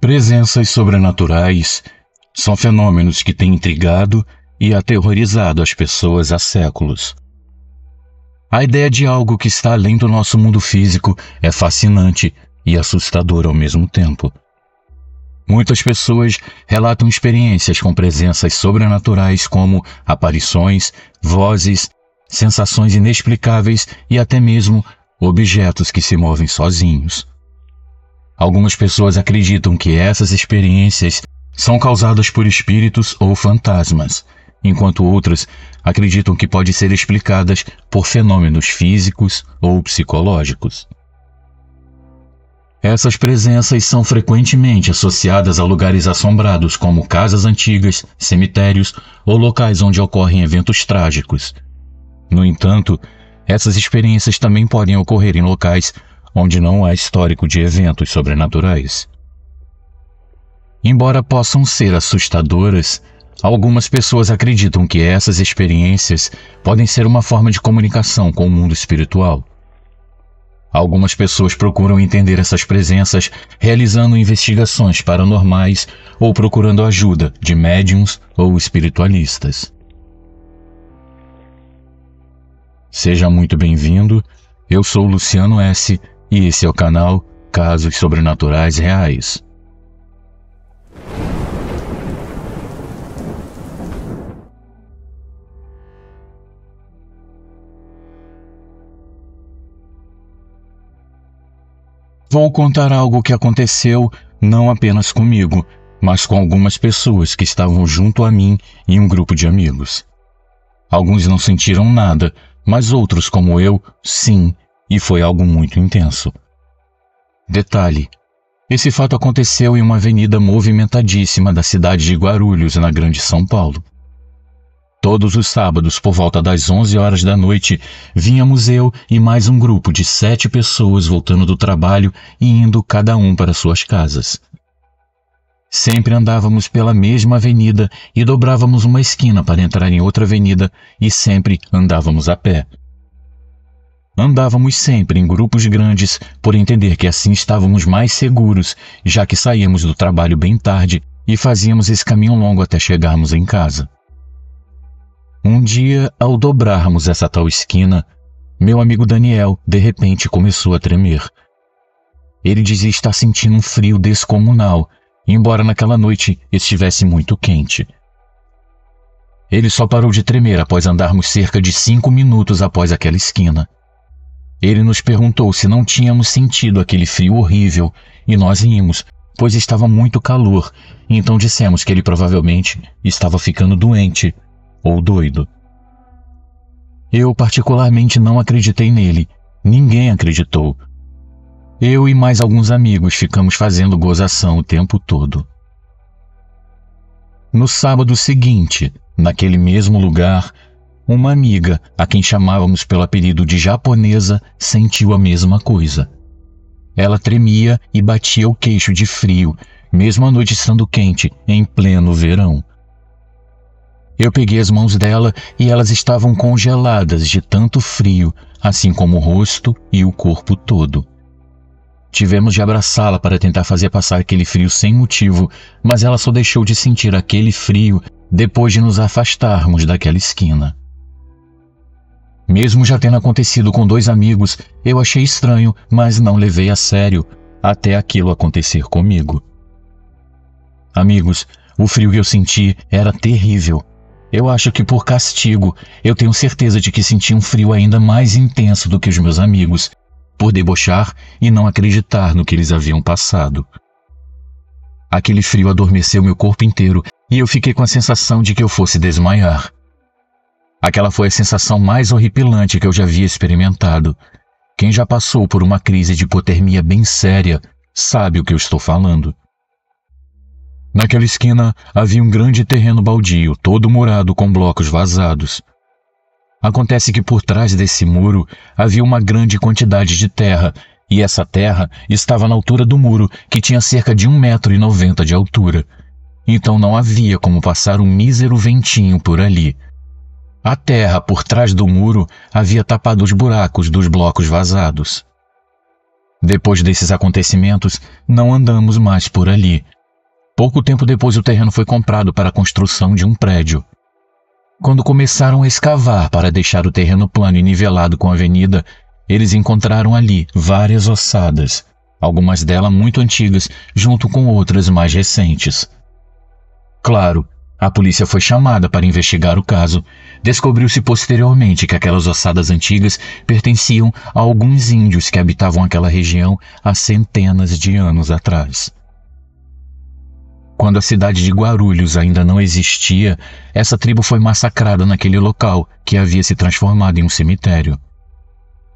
Presenças sobrenaturais são fenômenos que têm intrigado e aterrorizado as pessoas há séculos. A ideia de algo que está além do nosso mundo físico é fascinante e assustadora ao mesmo tempo. Muitas pessoas relatam experiências com presenças sobrenaturais como aparições, vozes, sensações inexplicáveis e até mesmo objetos que se movem sozinhos. Algumas pessoas acreditam que essas experiências são causadas por espíritos ou fantasmas, enquanto outras acreditam que podem ser explicadas por fenômenos físicos ou psicológicos. Essas presenças são frequentemente associadas a lugares assombrados como casas antigas, cemitérios ou locais onde ocorrem eventos trágicos. No entanto, essas experiências também podem ocorrer em locais onde não há histórico de eventos sobrenaturais. Embora possam ser assustadoras, algumas pessoas acreditam que essas experiências podem ser uma forma de comunicação com o mundo espiritual. Algumas pessoas procuram entender essas presenças realizando investigações paranormais ou procurando ajuda de médiuns ou espiritualistas. Seja muito bem-vindo, eu sou Luciano S. e esse é o canal Casos Sobrenaturais Reais. Vou contar algo que aconteceu não apenas comigo, mas com algumas pessoas que estavam junto a mim e um grupo de amigos. Alguns não sentiram nada, mas outros, como eu, sim, e foi algo muito intenso. Detalhe: esse fato aconteceu em uma avenida movimentadíssima da cidade de Guarulhos, na Grande São Paulo. Todos os sábados, por volta das 11 horas da noite, vínhamos eu e mais um grupo de 7 pessoas voltando do trabalho e indo cada um para suas casas. Sempre andávamos pela mesma avenida e dobrávamos uma esquina para entrar em outra avenida e sempre andávamos a pé. Andávamos sempre em grupos grandes por entender que assim estávamos mais seguros, já que saíamos do trabalho bem tarde e fazíamos esse caminho longo até chegarmos em casa. Um dia, ao dobrarmos essa tal esquina, meu amigo Daniel, de repente, começou a tremer. Ele dizia estar sentindo um frio descomunal, embora naquela noite estivesse muito quente. Ele só parou de tremer após andarmos cerca de 5 minutos após aquela esquina. Ele nos perguntou se não tínhamos sentido aquele frio horrível, e nós rimos, pois estava muito calor, então dissemos que ele provavelmente estava ficando doente ou doido. Eu particularmente não acreditei nele, ninguém acreditou. Eu e mais alguns amigos ficamos fazendo gozação o tempo todo. No sábado seguinte, naquele mesmo lugar, uma amiga, a quem chamávamos pelo apelido de japonesa, sentiu a mesma coisa. Ela tremia e batia o queixo de frio, mesmo a noite estando quente, em pleno verão. Eu peguei as mãos dela e elas estavam congeladas de tanto frio, assim como o rosto e o corpo todo. Tivemos de abraçá-la para tentar fazer passar aquele frio sem motivo, mas ela só deixou de sentir aquele frio depois de nos afastarmos daquela esquina. Mesmo já tendo acontecido com 2 amigos, eu achei estranho, mas não levei a sério, até aquilo acontecer comigo. Amigos, o frio que eu senti era terrível. Eu acho que por castigo, eu tenho certeza de que senti um frio ainda mais intenso do que os meus amigos, por debochar e não acreditar no que eles haviam passado. Aquele frio adormeceu meu corpo inteiro e eu fiquei com a sensação de que eu fosse desmaiar. Aquela foi a sensação mais horripilante que eu já havia experimentado. Quem já passou por uma crise de hipotermia bem séria sabe o que eu estou falando. Naquela esquina havia um grande terreno baldio, todo murado com blocos vazados. Acontece que por trás desse muro havia uma grande quantidade de terra, e essa terra estava na altura do muro, que tinha cerca de 1,90 m de altura. Então não havia como passar um mísero ventinho por ali. A terra por trás do muro havia tapado os buracos dos blocos vazados. Depois desses acontecimentos, não andamos mais por ali, Pouco tempo depois, o terreno foi comprado para a construção de um prédio. Quando começaram a escavar para deixar o terreno plano e nivelado com a avenida, eles encontraram ali várias ossadas, algumas delas muito antigas, junto com outras mais recentes. Claro, a polícia foi chamada para investigar o caso. Descobriu-se posteriormente que aquelas ossadas antigas pertenciam a alguns índios que habitavam aquela região há centenas de anos atrás. Quando a cidade de Guarulhos ainda não existia, essa tribo foi massacrada naquele local, que havia se transformado em um cemitério.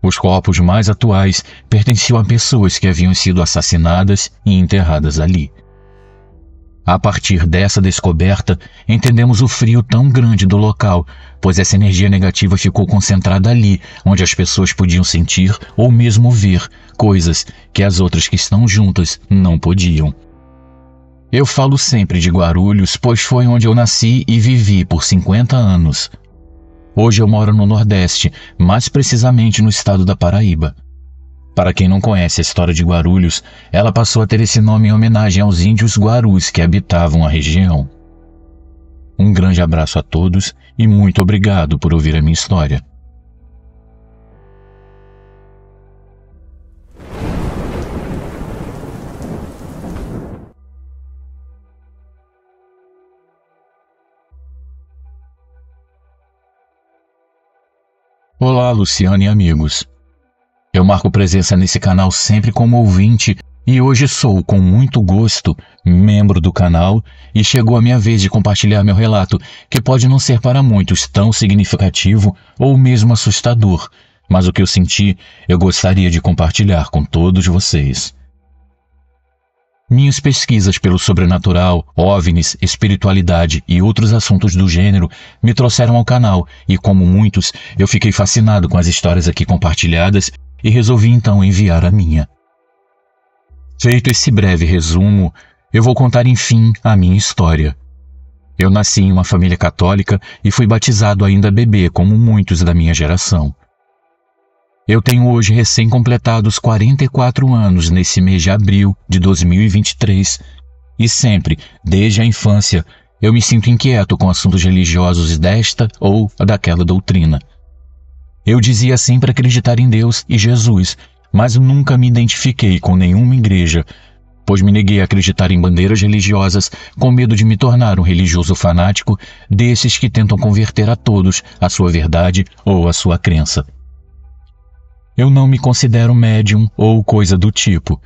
Os corpos mais atuais pertenciam a pessoas que haviam sido assassinadas e enterradas ali. A partir dessa descoberta, entendemos o frio tão grande do local, pois essa energia negativa ficou concentrada ali, onde as pessoas podiam sentir ou mesmo ver coisas que as outras que estão juntas não podiam. Eu falo sempre de Guarulhos, pois foi onde eu nasci e vivi por 50 anos. Hoje eu moro no Nordeste, mais precisamente no estado da Paraíba. Para quem não conhece a história de Guarulhos, ela passou a ter esse nome em homenagem aos índios guarus que habitavam a região. Um grande abraço a todos e muito obrigado por ouvir a minha história. Olá, Luciano e amigos. Eu marco presença nesse canal sempre como ouvinte e hoje sou, com muito gosto, membro do canal e chegou a minha vez de compartilhar meu relato, que pode não ser para muitos tão significativo ou mesmo assustador, mas o que eu senti eu gostaria de compartilhar com todos vocês. Minhas pesquisas pelo sobrenatural, OVNIs, espiritualidade e outros assuntos do gênero me trouxeram ao canal e, como muitos, eu fiquei fascinado com as histórias aqui compartilhadas e resolvi então enviar a minha. Feito esse breve resumo, eu vou contar enfim a minha história. Eu nasci em uma família católica e fui batizado ainda bebê, como muitos da minha geração. Eu tenho hoje recém-completados 44 anos nesse mês de abril de 2023 e sempre, desde a infância, eu me sinto inquieto com assuntos religiosos desta ou daquela doutrina. Eu dizia sempre acreditar em Deus e Jesus, mas nunca me identifiquei com nenhuma igreja, pois me neguei a acreditar em bandeiras religiosas com medo de me tornar um religioso fanático desses que tentam converter a todos à sua verdade ou à sua crença. Eu não me considero médium ou coisa do tipo,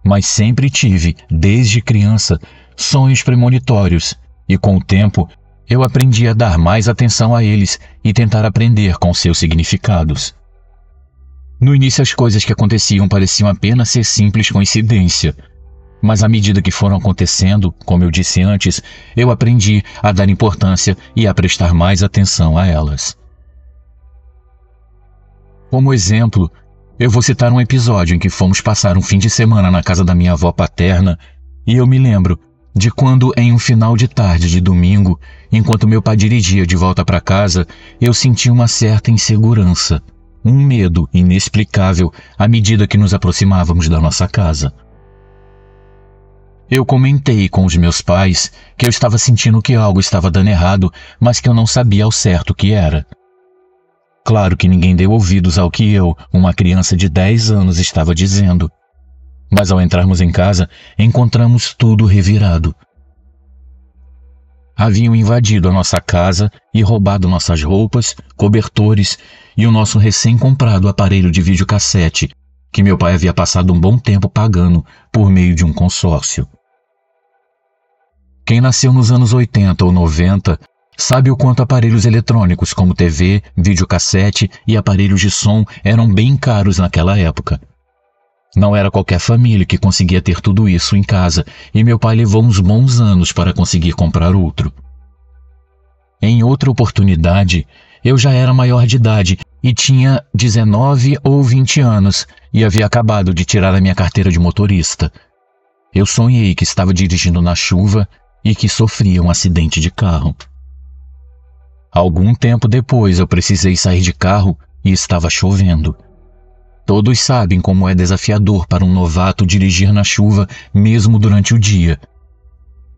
mas sempre tive, desde criança, sonhos premonitórios e, com o tempo, eu aprendi a dar mais atenção a eles e tentar aprender com seus significados. No início, as coisas que aconteciam pareciam apenas ser simples coincidência, mas à medida que foram acontecendo, como eu disse antes, eu aprendi a dar importância e a prestar mais atenção a elas. Como exemplo, eu vou citar um episódio em que fomos passar um fim de semana na casa da minha avó paterna e eu me lembro de quando, em um final de tarde de domingo, enquanto meu pai dirigia de volta para casa, eu senti uma certa insegurança, um medo inexplicável à medida que nos aproximávamos da nossa casa. Eu comentei com os meus pais que eu estava sentindo que algo estava dando errado, mas que eu não sabia ao certo o que era. Claro que ninguém deu ouvidos ao que eu, uma criança de 10 anos, estava dizendo. Mas ao entrarmos em casa, encontramos tudo revirado. Haviam invadido a nossa casa e roubado nossas roupas, cobertores e o nosso recém-comprado aparelho de videocassete, que meu pai havia passado um bom tempo pagando por meio de um consórcio. Quem nasceu nos anos 80 ou 90 sabe o quanto aparelhos eletrônicos como TV, videocassete e aparelhos de som eram bem caros naquela época. Não era qualquer família que conseguia ter tudo isso em casa e meu pai levou uns bons anos para conseguir comprar outro. Em outra oportunidade, eu já era maior de idade e tinha 19 ou 20 anos e havia acabado de tirar a minha carteira de motorista. Eu sonhei que estava dirigindo na chuva e que sofria um acidente de carro. Algum tempo depois eu precisei sair de carro e estava chovendo. Todos sabem como é desafiador para um novato dirigir na chuva mesmo durante o dia.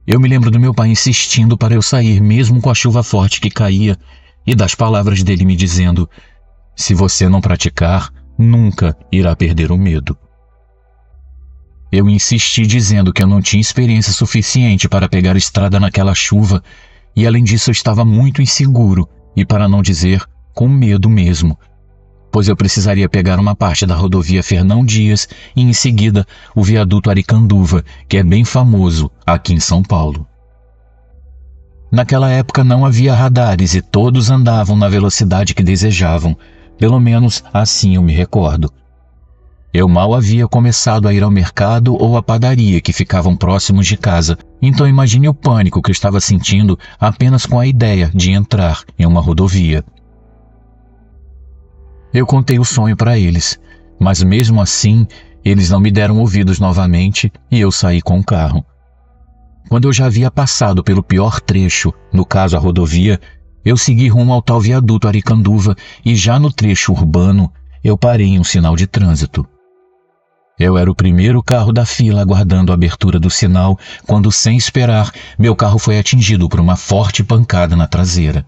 Eu me lembro do meu pai insistindo para eu sair mesmo com a chuva forte que caía e das palavras dele me dizendo: se você não praticar, nunca irá perder o medo. Eu insisti dizendo que eu não tinha experiência suficiente para pegar estrada naquela chuva e além disso eu estava muito inseguro e, para não dizer, com medo mesmo, pois eu precisaria pegar uma parte da rodovia Fernão Dias e em seguida o viaduto Aricanduva, que é bem famoso aqui em São Paulo. Naquela época não havia radares e todos andavam na velocidade que desejavam, pelo menos assim eu me recordo. Eu mal havia começado a ir ao mercado ou à padaria que ficavam próximos de casa, então imagine o pânico que eu estava sentindo apenas com a ideia de entrar em uma rodovia. Eu contei o sonho para eles, mas mesmo assim, eles não me deram ouvidos novamente e eu saí com o carro. Quando eu já havia passado pelo pior trecho, no caso a rodovia, eu segui rumo ao tal viaduto Aricanduva e já no trecho urbano, eu parei em um sinal de trânsito. Eu era o primeiro carro da fila aguardando a abertura do sinal quando, sem esperar, meu carro foi atingido por uma forte pancada na traseira.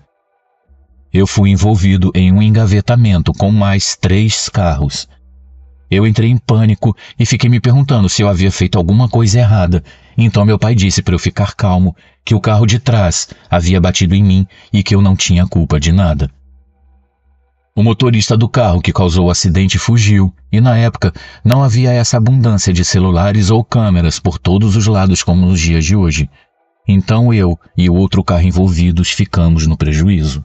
Eu fui envolvido em um engavetamento com mais 3 carros. Eu entrei em pânico e fiquei me perguntando se eu havia feito alguma coisa errada. Então meu pai disse para eu ficar calmo, que o carro de trás havia batido em mim e que eu não tinha culpa de nada. O motorista do carro que causou o acidente fugiu e na época não havia essa abundância de celulares ou câmeras por todos os lados como nos dias de hoje. Então eu e o outro carro envolvidos ficamos no prejuízo.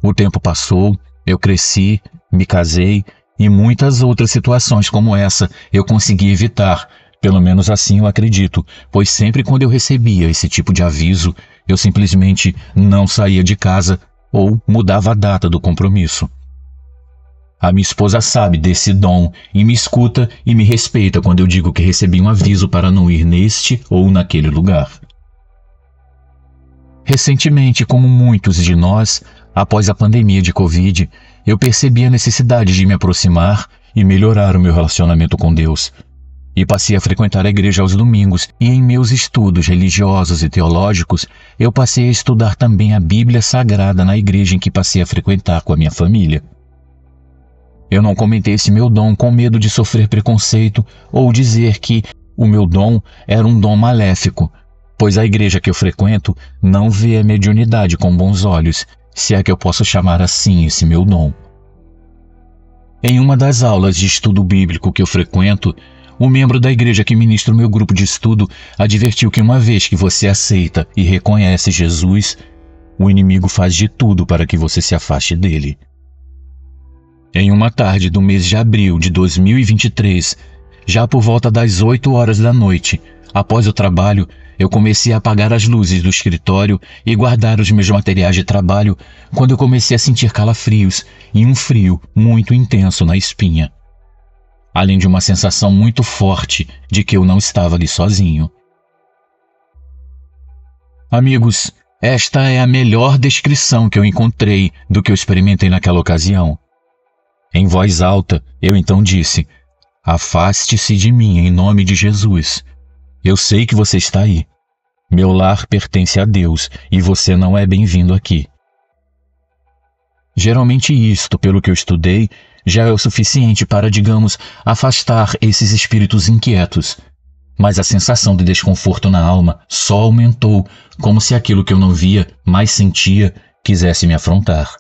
O tempo passou, eu cresci, me casei e muitas outras situações como essa eu consegui evitar, pelo menos assim eu acredito, pois sempre quando eu recebia esse tipo de aviso, eu simplesmente não saía de casa ou mudava a data do compromisso. A minha esposa sabe desse dom e me escuta e me respeita quando eu digo que recebi um aviso para não ir neste ou naquele lugar. Recentemente, como muitos de nós, após a pandemia de Covid, eu percebi a necessidade de me aproximar e melhorar o meu relacionamento com Deus. E passei a frequentar a igreja aos domingos e em meus estudos religiosos e teológicos, eu passei a estudar também a Bíblia Sagrada na igreja em que passei a frequentar com a minha família. Eu não comentei esse meu dom com medo de sofrer preconceito ou dizer que o meu dom era um dom maléfico, pois a igreja que eu frequento não vê a mediunidade com bons olhos, se é que eu posso chamar assim esse meu dom. Em uma das aulas de estudo bíblico que eu frequento, o membro da igreja que ministra o meu grupo de estudo advertiu que uma vez que você aceita e reconhece Jesus, o inimigo faz de tudo para que você se afaste dele. Em uma tarde do mês de abril de 2023, já por volta das 8 horas da noite, após o trabalho, eu comecei a apagar as luzes do escritório e guardar os meus materiais de trabalho quando eu comecei a sentir calafrios e um frio muito intenso na espinha. Além de uma sensação muito forte de que eu não estava ali sozinho. Amigos, esta é a melhor descrição que eu encontrei do que eu experimentei naquela ocasião. Em voz alta, eu então disse: afaste-se de mim em nome de Jesus. Eu sei que você está aí. Meu lar pertence a Deus e você não é bem-vindo aqui. Geralmente isto, pelo que eu estudei, já é o suficiente para, digamos, afastar esses espíritos inquietos. Mas a sensação de desconforto na alma só aumentou, como se aquilo que eu não via, mas sentia, quisesse me afrontar.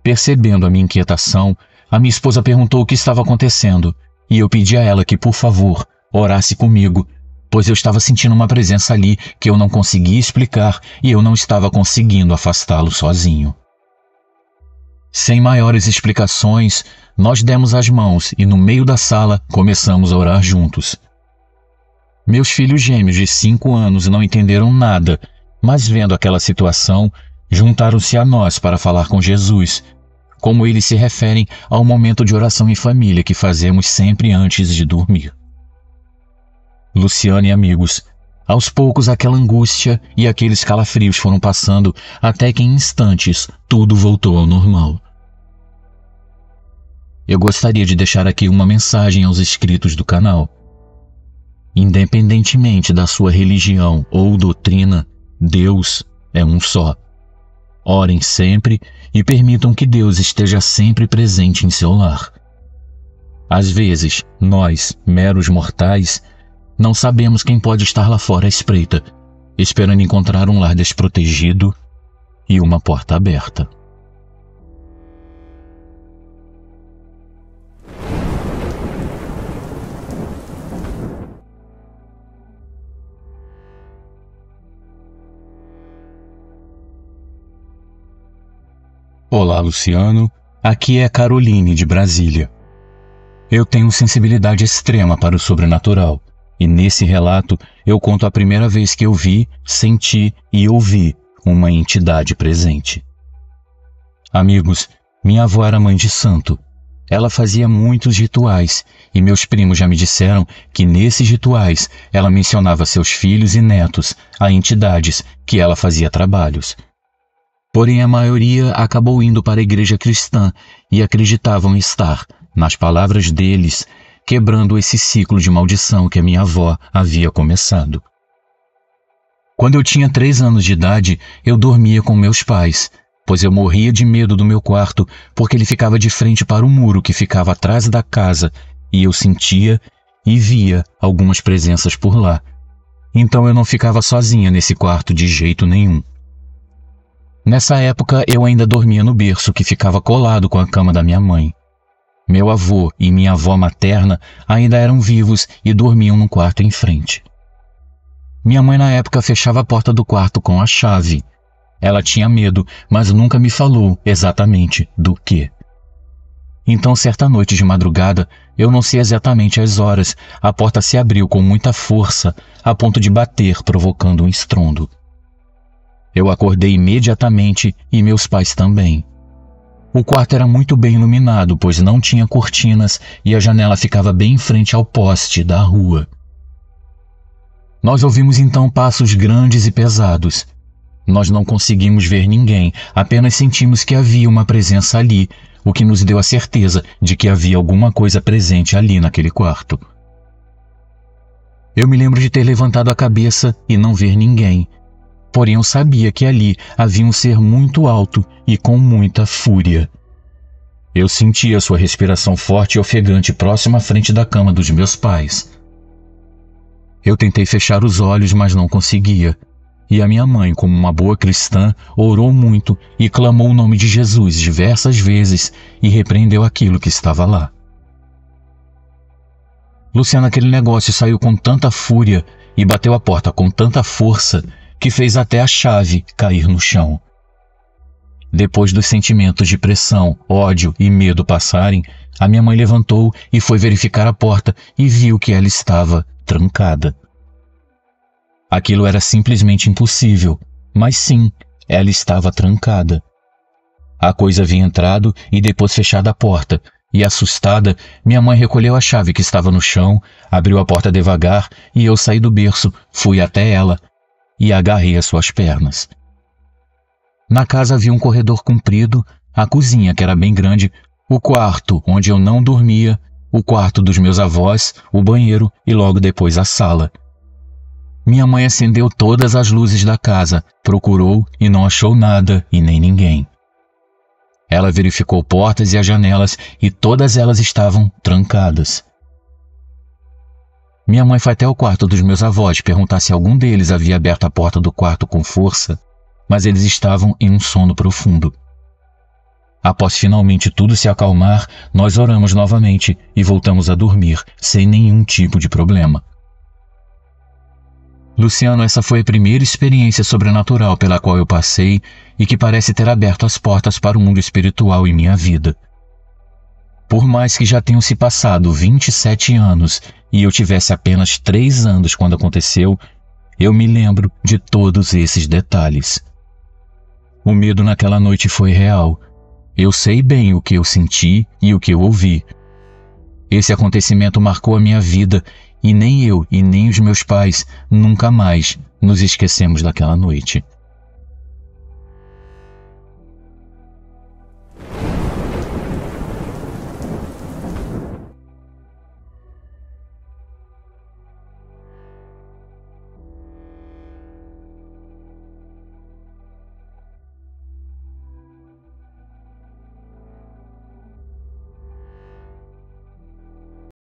Percebendo a minha inquietação, a minha esposa perguntou o que estava acontecendo, e eu pedi a ela que, por favor, orasse comigo, pois eu estava sentindo uma presença ali que eu não conseguia explicar e eu não estava conseguindo afastá-lo sozinho. Sem maiores explicações, nós demos as mãos e no meio da sala começamos a orar juntos. Meus filhos gêmeos de 5 anos não entenderam nada, mas vendo aquela situação, juntaram-se a nós para falar com Jesus, como eles se referem ao momento de oração em família que fazemos sempre antes de dormir. Luciana e amigos, aos poucos aquela angústia e aqueles calafrios foram passando até que em instantes tudo voltou ao normal. Eu gostaria de deixar aqui uma mensagem aos inscritos do canal. Independentemente da sua religião ou doutrina, Deus é um só. Orem sempre e permitam que Deus esteja sempre presente em seu lar. Às vezes, nós, meros mortais, não sabemos quem pode estar lá fora à espreita, esperando encontrar um lar desprotegido e uma porta aberta. Olá, Luciano. Aqui é Caroline, de Brasília. Eu tenho sensibilidade extrema para o sobrenatural, e nesse relato eu conto a primeira vez que eu vi, senti e ouvi uma entidade presente. Amigos, minha avó era mãe de santo. Ela fazia muitos rituais, e meus primos já me disseram que nesses rituais ela mencionava seus filhos e netos a entidades que ela fazia trabalhos. Porém, a maioria acabou indo para a igreja cristã e acreditavam estar, nas palavras deles, quebrando esse ciclo de maldição que a minha avó havia começado. Quando eu tinha 3 anos de idade, eu dormia com meus pais, pois eu morria de medo do meu quarto porque ele ficava de frente para o muro que ficava atrás da casa e eu sentia e via algumas presenças por lá. Então eu não ficava sozinha nesse quarto de jeito nenhum. Nessa época, eu ainda dormia no berço que ficava colado com a cama da minha mãe. Meu avô e minha avó materna ainda eram vivos e dormiam no quarto em frente. Minha mãe na época fechava a porta do quarto com a chave. Ela tinha medo, mas nunca me falou exatamente do quê. Então, certa noite de madrugada, eu não sei exatamente as horas, a porta se abriu com muita força, a ponto de bater, provocando um estrondo. Eu acordei imediatamente e meus pais também. O quarto era muito bem iluminado, pois não tinha cortinas e a janela ficava bem em frente ao poste da rua. Nós ouvimos então passos grandes e pesados. Nós não conseguimos ver ninguém, apenas sentimos que havia uma presença ali, o que nos deu a certeza de que havia alguma coisa presente ali naquele quarto. Eu me lembro de ter levantado a cabeça e não ver ninguém. Porém, eu sabia que ali havia um ser muito alto e com muita fúria. Eu sentia sua respiração forte e ofegante próximo à frente da cama dos meus pais. Eu tentei fechar os olhos, mas não conseguia. E a minha mãe, como uma boa cristã, orou muito e clamou o nome de Jesus diversas vezes e repreendeu aquilo que estava lá. Luciano, aquele negócio saiu com tanta fúria e bateu a porta com tanta força que fez até a chave cair no chão. Depois dos sentimentos de pressão, ódio e medo passarem, a minha mãe levantou e foi verificar a porta e viu que ela estava trancada. Aquilo era simplesmente impossível, mas sim, ela estava trancada. A coisa havia entrado e depois fechado a porta, e assustada, minha mãe recolheu a chave que estava no chão, abriu a porta devagar e eu saí do berço, fui até ela e agarrei as suas pernas. Na casa havia um corredor comprido, a cozinha, que era bem grande, o quarto onde eu não dormia, o quarto dos meus avós, o banheiro e logo depois a sala. Minha mãe acendeu todas as luzes da casa, procurou e não achou nada e nem ninguém. Ela verificou portas e as janelas e todas elas estavam trancadas. Minha mãe foi até o quarto dos meus avós perguntar se algum deles havia aberto a porta do quarto com força, mas eles estavam em um sono profundo. Após finalmente tudo se acalmar, nós oramos novamente e voltamos a dormir, sem nenhum tipo de problema. Luciano, essa foi a primeira experiência sobrenatural pela qual eu passei e que parece ter aberto as portas para o mundo espiritual em minha vida. Por mais que já tenham se passado 27 anos e eu tivesse apenas 3 anos quando aconteceu, eu me lembro de todos esses detalhes. O medo naquela noite foi real. Eu sei bem o que eu senti e o que eu ouvi. Esse acontecimento marcou a minha vida e nem eu e nem os meus pais nunca mais nos esquecemos daquela noite.